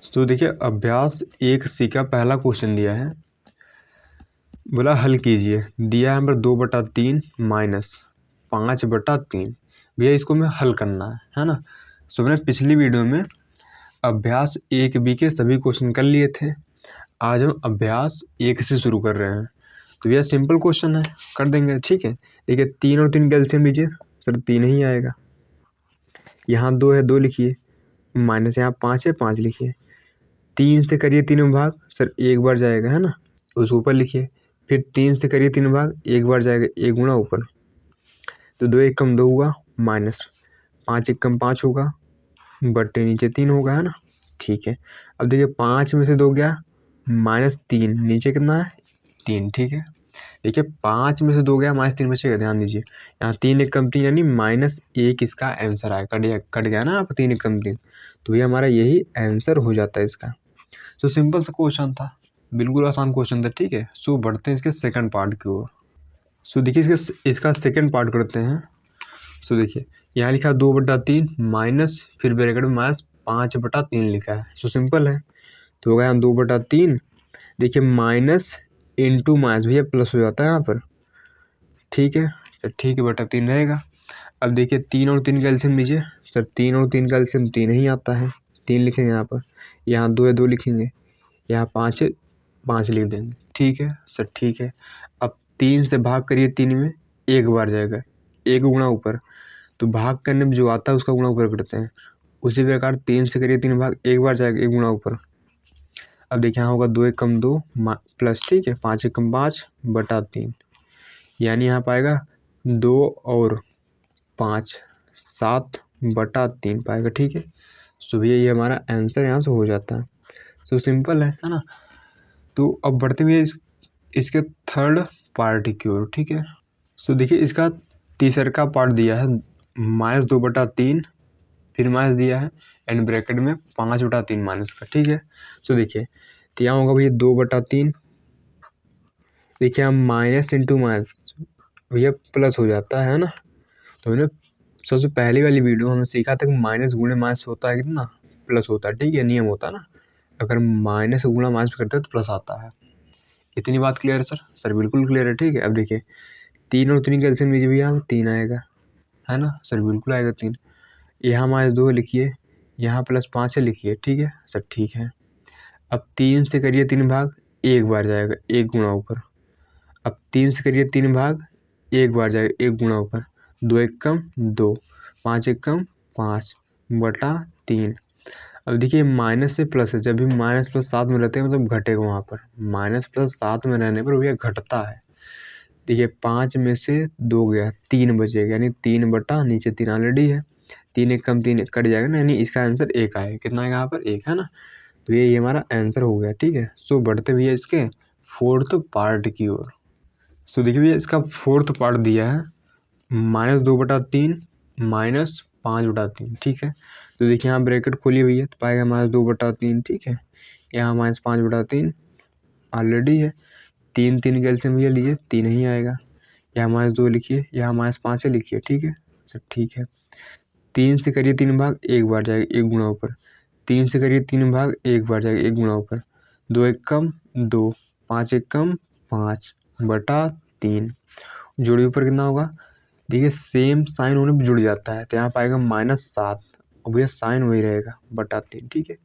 तो देखिए अभ्यास 1C का पहला क्वेश्चन दिया है, बोला हल कीजिए। दिया है नंबर 2/3 माइनस 5/3। भैया इसको हमें हल करना है ना। सो मैंने पिछली वीडियो में अभ्यास 1B के सभी क्वेश्चन कर लिए थे। आज हम अभ्यास 1 से शुरू कर रहे हैं। तो भैया सिंपल क्वेश्चन है, कर देंगे, ठीक है। देखिए 3 और 3 कैल्शियम लीजिए। सर 3 ही आएगा। यहाँ 2 है, 2 लिखिए, माइनस यहाँ 5 है, 5 लिखिए। 3 से करिए 3 भाग, सर एक बार जाएगा, है ना, उस ऊपर लिखिए। फिर 3 से करिए 3 भाग, एक बार जाएगा, 1 गुणा ऊपर। तो 2 एक कम 2 हुआ, माइनस 5 एक कम 5 होगा, बट्टे नीचे 3 होगा, है ना। ठीक है, अब देखिए 5 में से 2 गया, -3, नीचे कितना है 3, ठीक है। देखिए 5 में से 2 गया, -3 बचेगा, ध्यान दीजिए। यहाँ 3 एक कम 3 यानी -1 इसका आंसर आया। कट गया ना, आप 3 एक कम 3, तो ये हमारा यही आंसर हो जाता है इसका। तो सिंपल सा क्वेश्चन था, बिल्कुल आसान क्वेश्चन था, ठीक है। सो बढ़ते हैं इसके सेकंड पार्ट की ओर। सो देखिए इसका सेकंड पार्ट करते हैं। सो देखिए यहाँ लिखा 2/3 माइनस, फिर ब्रैकेट में -5/3 लिखा है। सो सिंपल है, तो हो गया 2/3। देखिए माइनस इंटू माइनस, भैया प्लस हो जाता है यहाँ पर, ठीक है। सर ठीक है, बटा 3 रहेगा। अब देखिए 3 और 3 कैल्शियम लीजिए। सर 3 और 3 कैल्शियम 3 ही आता है, 3 लिखेंगे यहाँ पर। यहाँ 2 है, 2 लिखेंगे। यहाँ 5 है, 5 लिख देंगे, ठीक है। सर ठीक है, अब 3 से भाग करिए 3 में, एक बार जाएगा, 1 गुणा ऊपर। तो भाग करने में जो आता है उसका गुणा ऊपर करते हैं। उसी प्रकार 3 से करिए 3 भाग, एक बार जाएगा, 1 गुणा ऊपर। अब देखिए यहाँ होगा 2 एक कम 2 प्लस, ठीक है, 5 एक कम 5/3, यानी यहाँ पाएगा 2 और 5 7/3 पाएगा, ठीक है। सो भैया ये हमारा आंसर यहाँ से हो जाता है। सो सिंपल है ना। तो अब बढ़ते हुए इसके थर्ड पार्ट की ओर, ठीक है। सो देखिए इसका तीसरा का पार्ट दिया है -2/3, फिर माइनस दिया है, एंड ब्रैकेट में 5/3 माइनस का, ठीक है। सो देखिए तो यहाँ होगा भैया 2/3। देखिए हम माइनस इंटू माइनस भैया प्लस हो जाता है ना। तो हमने सबसे पहली वाली वीडियो में हमने सीखा था कि माइनस गुणे माइनस होता है कितना, प्लस होता है, ठीक है, नियम होता है ना। अगर माइनस गुणा माइनस करते हैं तो प्लस आता है। इतनी बात क्लियर है सर? सर बिल्कुल क्लियर है, ठीक है। अब देखिए 3 और 3 कैल्शियम लीजिए भैया, 3 आएगा, है ना। सर बिल्कुल आएगा 3। यहाँ -2 लिखिए, यहाँ +5 है लिखिए, ठीक है। सर ठीक है, अब 3 से करिए 3 भाग, एक बार जाएगा, 1 गुणा ऊपर। अब 3 से करिए 3 भाग, एक बार जाएगा, 1 गुणा ऊपर। 2 एक कम 2, 5 एक कम 5/3। अब देखिए माइनस से प्लस है, जब भी माइनस प्लस साथ में रहते हैं मतलब घटेगा वहाँ पर। माइनस प्लस साथ में रहने पर भैया घटता है। देखिए 5 में से 2 गया, 3 बचेगा, यानी 3 बटा नीचे 3 ऑलरेडी है, 3 एक कम 3 कट जाएगा ना, यानी इसका आंसर 1 आएगा। कितना आएगा यहाँ पर? 1, है ना। तो ये हमारा आंसर हो गया, ठीक है। सो बढ़ते भैया इसके फोर्थ पार्ट की ओर। सो देखिए भैया इसका फोर्थ पार्ट दिया है -2/3 -5/3, ठीक है। तो देखिए यहाँ ब्रैकेट खोलिए भैया, तो पाएगा -2/3, ठीक है। यहाँ -5/3 ऑलरेडी है। 3 3 कैल्शियम भैया लीजिए, 3 ही आएगा। यहाँ -2 लिखिए, यहाँ -5 है लिखिए, ठीक है। सर ठीक है, 3 से करिए 3 भाग, एक बार जाएगा, 1 गुणा ऊपर। 3 से करिए 3 भाग, एक बार जाएगा, 1 गुणा ऊपर। 2 एक कम 2, 5 एक कम 5/3। जोड़िए ऊपर कितना होगा? देखिए सेम साइन होने पर जुड़ जाता है, तो यहाँ पाएगा -7, और भैया साइन वही रहेगा, बटा 3, ठीक है।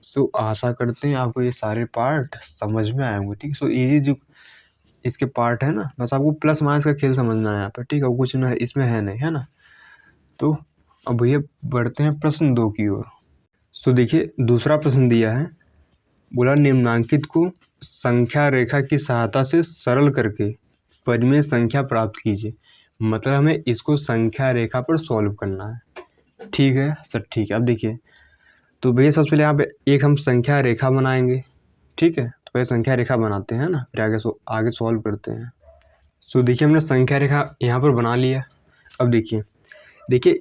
सो आशा करते हैं आपको ये सारे पार्ट समझ में आए होंगे, ठीक है। सो इजी जो इसके पार्ट है ना, बस आपको प्लस माइनस का खेल समझना है यहाँ पर, ठीक है। कुछ में इसमें है नहीं, है ना। तो अब भैया बढ़ते हैं प्रश्न 2 की ओर। सो देखिए दूसरा प्रश्न दिया है, बोला निम्नांकित को संख्या रेखा की सहायता से सरल करके परिमेय संख्या प्राप्त कीजिए। मतलब हमें इसको संख्या रेखा पर सॉल्व करना है, ठीक है। सर ठीक है, अब देखिए तो भैया सबसे पहले यहाँ पे एक हम संख्या रेखा बनाएंगे, ठीक है। तो पहले संख्या रेखा बनाते हैं ना, फिर आगे सॉल्व करते हैं। सो देखिए हमने संख्या रेखा यहाँ पर बना लिया। अब देखिए देखिए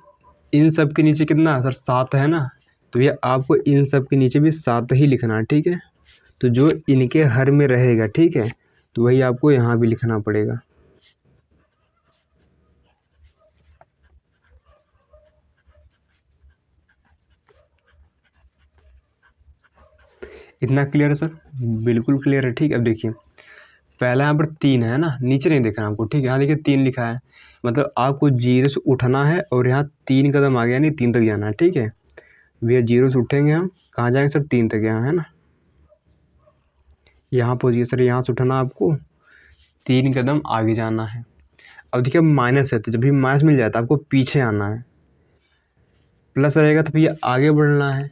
इन सब के नीचे कितना है सर? 7 है ना। तो ये आपको इन सब के नीचे भी 7 ही लिखना है, ठीक है। तो जो इनके हर में रहेगा, ठीक है, तो वही आपको यहाँ भी लिखना पड़ेगा। इतना क्लियर है सर? बिल्कुल क्लियर है। ठीक है, अब देखिए पहला यहाँ पर 3 है ना, नीचे नहीं देखना आपको। ठीक है, यहाँ देखिए 3 लिखा है, मतलब आपको 0 से उठना है और यहाँ 3 कदम आगे यानी 3 तक जाना है। ठीक है भैया, 0 से उठेंगे हम, कहाँ जाएंगे सर? 3 तक, यहाँ है ना, यहाँ पहुँचिए सर। यहाँ से उठना आपको, 3 कदम आगे जाना है। अब देखिए माइनस है, तो जब भी माइनस मिल जाता है आपको पीछे आना है, प्लस रहेगा तो भैया आगे बढ़ना है,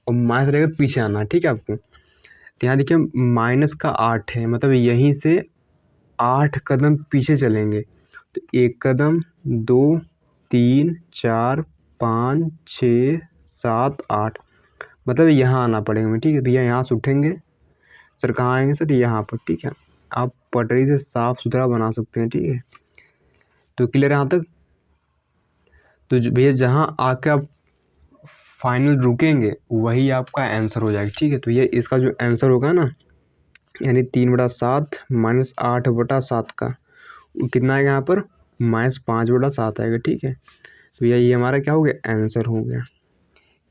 और माइनस रहेगा तो पीछे आना है। ठीक है आपको, तो यहाँ देखिए माइनस का 8 है, मतलब यहीं से 8 कदम पीछे चलेंगे, तो 1 कदम, 2, 3, 4, 5, 6, 7, 8, मतलब यहाँ आना पड़ेगा हमें। ठीक है भैया, यहाँ से उठेंगे सर, कहाँ आएंगे सर? यहाँ पर। ठीक है, आप पटरी से साफ सुथरा बना सकते हैं। ठीक है, तो क्लियर है यहाँ तक? तो भैया जहाँ आके आप फाइनल रुकेंगे वही आपका आंसर हो जाएगा। ठीक है, तो ये इसका जो आंसर होगा ना, यानी 3/7 -8/7 का वो कितना आएगा यहाँ पर? -5/7 आएगा। ठीक है, तो ये हमारा क्या हो गया? आंसर हो गया।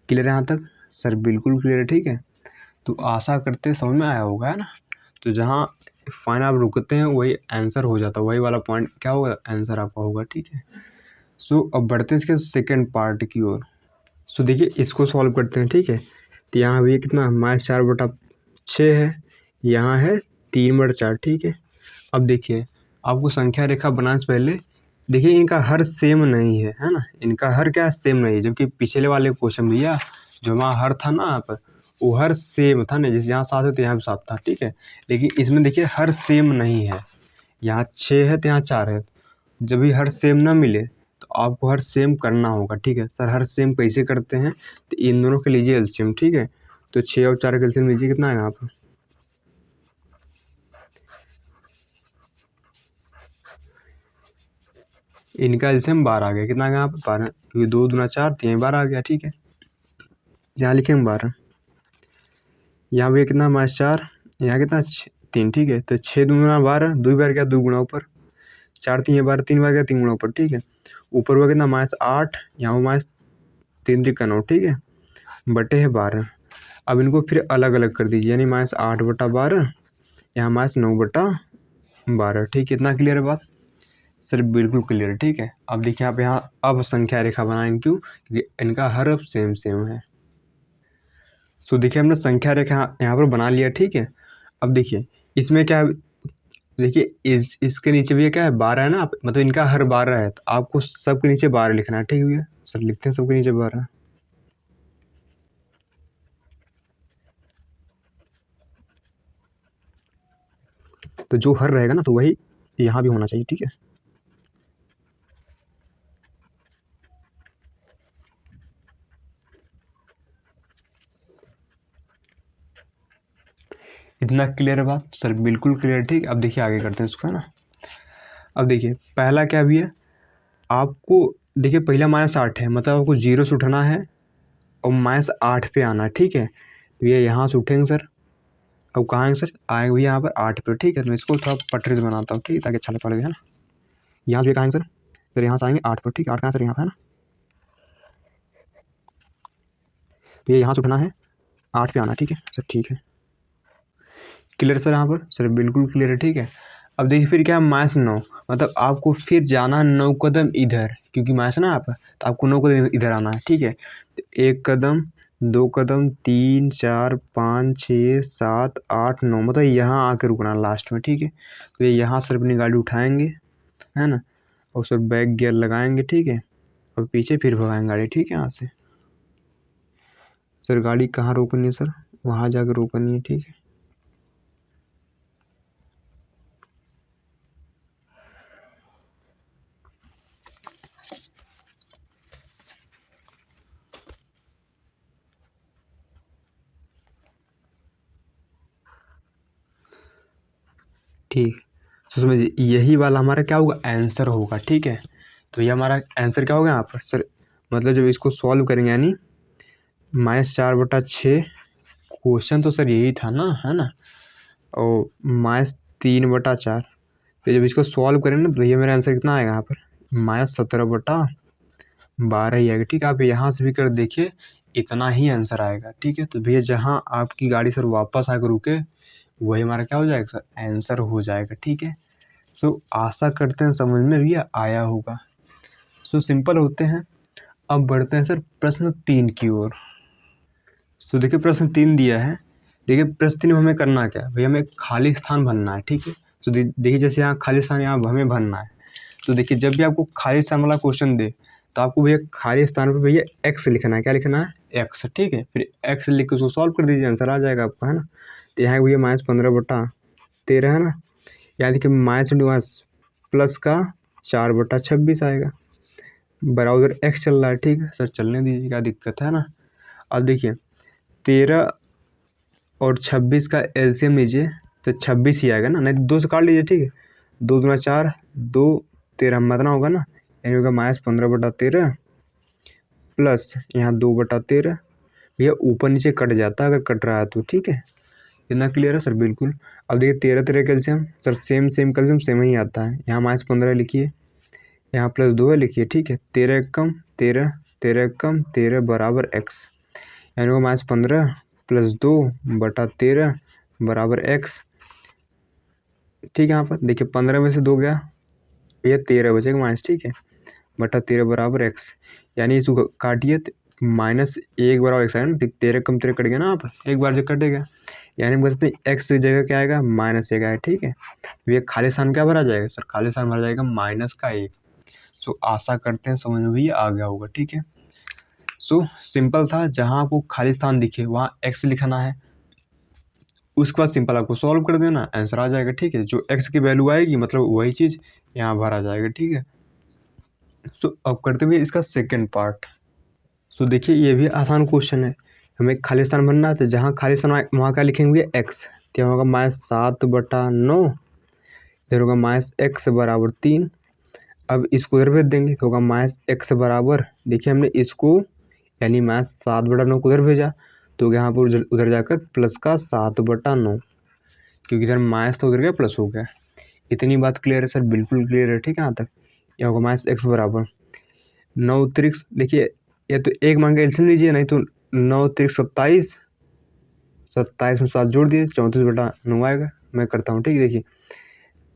क्लियर है यहाँ तक? सर बिल्कुल क्लियर है। ठीक है, तो आशा करते समझ में आया होगा, है ना? तो जहाँ फाइनल आप रुकते हैं वही आंसर हो जाता है, वही वाला पॉइंट क्या होगा? आंसर आपका होगा। ठीक है, सो अब बढ़ते हैं इसके सेकेंड पार्ट की ओर। सो देखिए इसको सॉल्व करते हैं। ठीक है, तो यहाँ भी कितना? -4/6 है, यहाँ है 3/4। ठीक है, अब देखिए आपको संख्या रेखा बनाने से पहले देखिए इनका हर सेम नहीं है ना, इनका हर क्या सेम नहीं है, जबकि पिछले वाले क्वेश्चन भैया जो हमारा हर था ना, यहाँ पर वो हर सेम था ना, जैसे यहाँ 7 है तो यहाँ भी 7 था। ठीक है, लेकिन इसमें देखिए हर सेम नहीं है, यहाँ 6 है तो यहाँ 4 है। जब भी हर सेम ना मिले तो आपको हर सेम करना होगा। ठीक है सर, हर सेम कैसे करते हैं? तो इन दोनों के लीजिए एलसीएम। ठीक है, तो 6 और 4 का एलसीएम लीजिए, कितना है यहाँ पर? इनका एलसीएम 12 आ गया। कितना आ गया यहाँ पर? 12, क्योंकि 2 दूना 4, 3 12 आ गया। ठीक है, यहाँ लिखेंगे 12, यहाँ भी कितना? -4, यहाँ कितना? 3। ठीक है, तो 6 दूना 12, 2 बार क्या? 2 गुना ऊपर, 4 3 12, 3 बार क्या? 3 गुना ऊपर। ठीक है, ऊपर हुआ कितना? -8, यहाँ -3 3 9। ठीक है, बटे है 12। अब इनको फिर अलग अलग कर दीजिए, यानी -8/12, यहाँ -9/12। ठीक है, इतना क्लियर है बात? सर बिल्कुल क्लियर है। ठीक है, अब देखिए आप यहाँ अब संख्या रेखा बनाएंगे, क्यों? क्योंकि इनका हर अब सेम सेम है। सो देखिए हमने संख्या रेखा यहाँ पर बना लिया। ठीक है, अब देखिए इसमें क्या है, देखिए इसके नीचे भी क्या है? 12 है ना, मतलब इनका हर 12 है, तो आपको सबके नीचे 12 लिखना है। ठीक है भैया, सर लिखते हैं सबके नीचे 12। तो जो हर रहेगा ना, तो वही यहाँ भी होना चाहिए। ठीक है, इतना क्लियर है बात? सर बिल्कुल क्लियर। ठीक है, अब देखिए आगे करते हैं इसको, है ना। अब देखिए पहला क्या भी है, आपको देखिए पहला -8 है, मतलब आपको 0 से उठना है और -8 पे आना है। ठीक है, तो ये यहाँ से उठेंगे सर, अब कहाँ आएंगे सर? आएंगे भैया यहाँ पर 8 पे। ठीक है, तो मैं इसको थोड़ा पटरी से बनाता हूँ, ठीक है, ताकि अच्छा लगे, है ना। यहाँ से कहाँ आएंगे सर? सर यहाँ से आएंगे 8 पर। ठीक है, 8 कहाँ सर? यहाँ पे, है ना। तो ये यहाँ से उठना है, 8 पे आना है। ठीक है सर, ठीक है, क्लियर सर यहाँ पर? सर बिल्कुल क्लियर है। ठीक है, अब देखिए फिर क्या है? -9, मतलब आपको फिर जाना है 9 कदम इधर, क्योंकि माइनस ना आप, तो आपको 9 कदम इधर आना है। ठीक है, तो 1 कदम, 2 कदम, 3 4 5 6 7 8 9, मतलब यहाँ आके रुकना लास्ट में। ठीक है, तो ये यहाँ सर अपनी गाड़ी उठाएंगे, है ना, और सर बैक गियर लगाएंगे। ठीक है, और पीछे फिर भगाएंगे गाड़ी। ठीक है, यहाँ से सर गाड़ी कहाँ रोकनी है सर? वहाँ जाकर रोकनी है। ठीक है, ठीक, तो समझिए यही वाला हमारा क्या होगा? आंसर होगा। ठीक है, तो ये हमारा आंसर क्या होगा यहाँ पर सर? मतलब जब इसको सॉल्व करेंगे, यानी -4/6, क्वेश्चन तो सर यही था ना, है ना, और -3/4, तो जब इसको सॉल्व करेंगे ना, तो ये मेरा आंसर कितना आएगा यहाँ पर? -17/12 ही आएगा। ठीक है, आप यहाँ से भी कर देखिए, इतना ही आंसर आएगा। ठीक है, तो भैया जहाँ आपकी गाड़ी सर वापस आकर रुके वही हमारा क्या हो जाएगा सर, आंसर हो जाएगा। ठीक है, सो आशा करते हैं समझ में भी आया होगा। सो सिंपल होते हैं। अब बढ़ते हैं सर प्रश्न 3 की ओर। सो देखिए प्रश्न 3 दिया है। देखिए प्रश्न 3 में हमें करना क्या है भैया, हमें खाली स्थान भरना है। ठीक है, तो देखिए जैसे यहाँ खाली स्थान यहाँ हमें भरना है। तो देखिए जब भी आपको खाली स्थान वाला क्वेश्चन दे तो आपको भैया खाली स्थान पर भैया एक्स लिखना है। क्या लिखना है, एक्स। ठीक है, फिर एक्स लिख के उसको सॉल्व कर दीजिए, आंसर आ जाएगा आपका, है ना। तो यहाँ भैया -15/13 है ना, यानी कि -+ प्लस का 4/26 आएगा, बराबर एक्स चल रहा है। ठीक है सर, चलने दीजिए, क्या दिक्कत है ना। अब देखिए 13 और 26 का एलसीएम लीजिए तो 26 ही आएगा ना, नहीं तो 2 से काट लीजिए। ठीक है, 2 दूना 4, 2 13 इतना होगा ना, यानी होगा -15/13 प्लस यहाँ 2/13। भैया ऊपर नीचे कट जाता है अगर कट रहा है तो। ठीक है, इतना क्लियर है सर, बिल्कुल। अब देखिए 13 calcium sir, same calcium same ही आता है। यहाँ -15 लिखिए, यहाँ +2 है लिखिए। ठीक है, 13 एक कम 13, 13 एक कम 13 बराबर एक्स, यानी होगा -15 + 2/13 बराबर एक्स। ठीक है, यहाँ पर देखिए 15 में से 2 गया, ये 13 बचेगा माइनस। ठीक है, बटा 13 बराबर एक्स, यानी इसको काटिए -1 बराबर एक्स आएगा ना। 13 कम 13 कट गया ना, आप एक बार जो कटेगा, यानी बचते एक्स की जगह क्या आएगा, -1 आएगा। ठीक है, तो ये खाली स्थान क्या भरा जाएगा सर, खाली स्थान भरा जाएगा -1। सो आशा करते हैं समझ में भी आ गया होगा। ठीक है, सो सिंपल था, जहाँ आपको खाली स्थान दिखे वहाँ एक्स लिखना है, उसके बाद सिंपल आपको सॉल्व कर देना, आंसर आ जाएगा। ठीक है, जो एक्स की वैल्यू आएगी मतलब वही चीज़ यहाँ भरा जाएगा। ठीक है, सो अब करते हुए इसका सेकंड पार्ट। सो देखिए ये भी आसान क्वेश्चन है, हमें खाली स्थान भरना है, तो जहाँ खाली स्थान वहाँ क्या लिखेंगे एक्स, तो होगा -7/9, इधर होगा -x बराबर 3। अब इसको उधर भेज देंगे तो होगा -x बराबर, देखिए हमने इसको यानी -7/9 को उधर भेजा तो यहाँ पर उधर जाकर प्लस का 7/9, क्योंकि इधर माइनस तो उधर गया प्लस हो गया। इतनी बात क्लियर है सर, बिल्कुल क्लियर है। ठीक है, यहाँ तक यह होगा -x बराबर 9 त्रिक, देखिए या तो एक मान के एलसीएम लीजिए, नहीं तो 9 त्रिक 27, 27 में 7 जोड़ दिए 34/9 आएगा। मैं करता हूँ। ठीक है, देखिए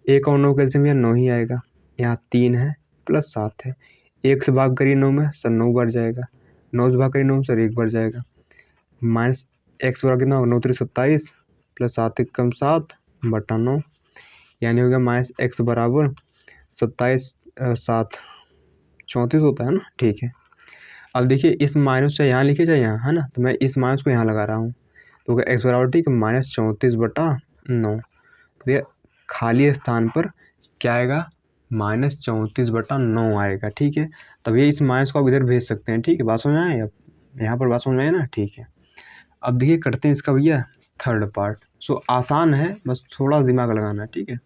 1 और 9 का एलसीएम यहाँ 9 ही आएगा, यहाँ 3 है प्लस 7 है, 1 से भाग करिए 9 में सर 9 बार जाएगा, 9 से भाग करिए 9 में सर 1 बार जाएगा, -x बराबर कितना होगा 9 त्रिक 27 प्लस 7 1 कम 7/9, यानी हो गया -x बराबर 27 7 34 होता है ना। ठीक है, अब देखिए इस माइनस से यहाँ लिखे जाए यहाँ, है ना, तो मैं इस माइनस को यहाँ लगा रहा हूँ तो होगा x बराबर, ठीक है, -34/9। तो ये खाली स्थान पर क्या आएगा, -34/9 आएगा। ठीक है, तब ये इस माइनस को आप इधर भेज सकते हैं। ठीक है, बात समझ में आए, अब यहाँ पर बात समझ में आए ना। ठीक है, अब देखिए करते हैं इसका भैया थर्ड पार्ट। सो आसान है, बस थोड़ा दिमाग लगाना है। ठीक है,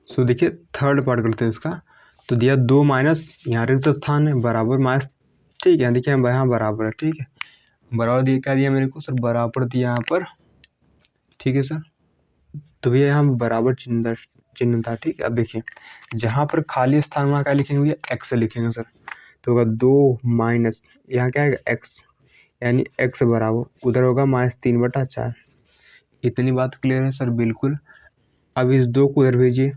सो देखिए थर्ड पार्ट करते हैं इसका। तो दिया 2 माइनस यहाँ रिक्त स्थान है बराबर माइनस। ठीक है, देखिए यहाँ बराबर है। ठीक है, बराबर दिया, क्या दिया मेरे को सर, बराबर दिया यहाँ पर। ठीक है सर, तो भैया यहाँ बराबर चिन्ह था। ठीक है, अब देखिए जहाँ पर खाली स्थान वहाँ क्या लिखेंगे भैया, एक्स लिखेंगे सर। तो होगा 2 माइनस यहाँ क्या है एक्स, यानी एक्स बराबर उधर होगा -3/4। इतनी बात क्लियर है सर, बिल्कुल। अब इस 2 को उधर भेजिए,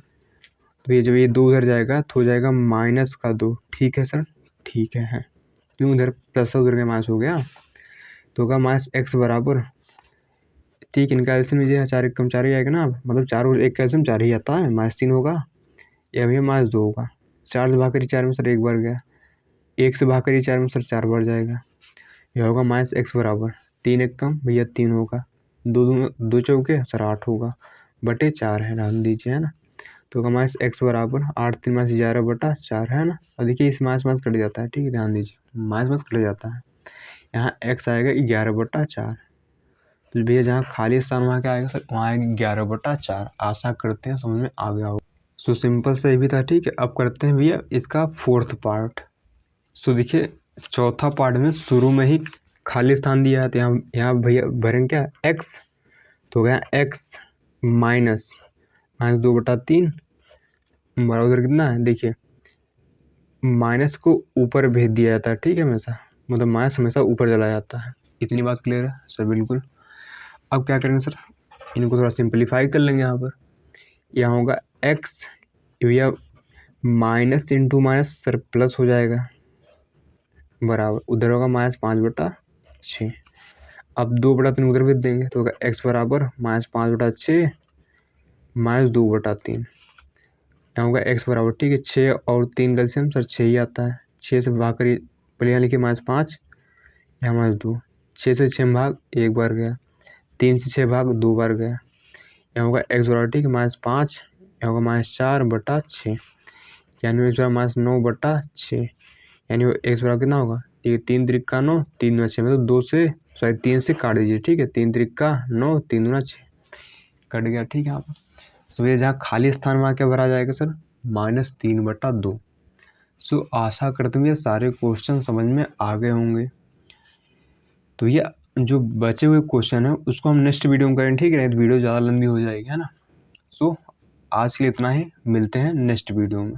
तो ये जब ये 2 उधर जाएगा तो हो जाएगा -2। ठीक है सर, ठीक है क्यों उधर प्लस उधर के माइनस हो गया, तो होगा -x बराबर, ठीक, इनका एल्सियम लीजिए, 4 1 कम 4 ही आएगा ना, मतलब 4 और 1 का एल्सियम 4 ही आता है, -3 होगा, या भैया -2 होगा। 4 से भाग करिए 4 में सर 1 बार गया, 1 से भाग करिए 4 में सर 4 बार जाएगा, यह होगा -x बराबर 3 1 कम भैया 3 होगा, 2 चौके सर 8 होगा, बटे 4 है, डाल दीजिए, है ना। तो होगा -x बराबर 8 3 -11/4 है ना। और देखिए इस माइनस कट जाता है। ठीक है, ध्यान दीजिए माइनस कट जाता है, यहाँ x आएगा 11/4। तो भैया जहाँ खाली स्थान वहाँ क्या आएगा सर, वहाँ आएगा 11/4। आशा करते हैं समझ में आ गया हो। सो सिंपल से भी था। ठीक है, अब करते हैं भैया इसका फोर्थ पार्ट। सो देखिए चौथा पार्ट में शुरू में ही खाली स्थान दिया है, तो यहाँ भैया भरेंगे क्या, x, तो गया x -2/3 बराबर कितना है, देखिए माइनस को ऊपर भेज दिया जाता है। ठीक है, हमेशा मतलब माइनस हमेशा ऊपर चला जाता है। इतनी बात क्लियर है सर? बिल्कुल। अब क्या करेंगे सर, इनको थोड़ा सिंपलीफाई कर लेंगे। यहाँ पर यहाँ होगा एक्स, भैया minus into minus sir plus हो जाएगा, बराबर उधर होगा -5/6। अब 2/3 उधर भी देंगे तो होगा एक्स बराबर -5/6 -2/3। यहाँ होगा एक्स बराबर, ठीक है, 6 और 3 का एलसीएम सर 6 ही आता है। 6 से भाग करिए, पहले यहाँ लिखिए -5, यहाँ -2, 6 से 6 भाग 1 बार गया, 3 से 6 भाग 2 बार गया। यहाँ होगा एक्स बराबर, ठीक है, -5, यहाँ होगा -4/6, यानी एक्स बराबर -9/6, यानी वो एक्स बराबर कितना होगा, ठीक है, 3 त्रिक 9, 3 दूना 6, मतलब 3 से काट दीजिए, ठीक है, 3 त्रिक 9, 3 दूना 6 कट गया, ठीक है। यहाँ पर तो ये जहाँ खाली स्थान वहाँ क्या भरा जाएगा सर, -3/2। सो आशा करते हैं ये सारे क्वेश्चन समझ में आ गए होंगे। तो ये जो बचे हुए क्वेश्चन है उसको हम नेक्स्ट वीडियो में करेंगे, ठीक है, तो वीडियो ज़्यादा लंबी हो जाएगी, है ना। सो आज के लिए इतना ही, मिलते हैं नेक्स्ट वीडियो में।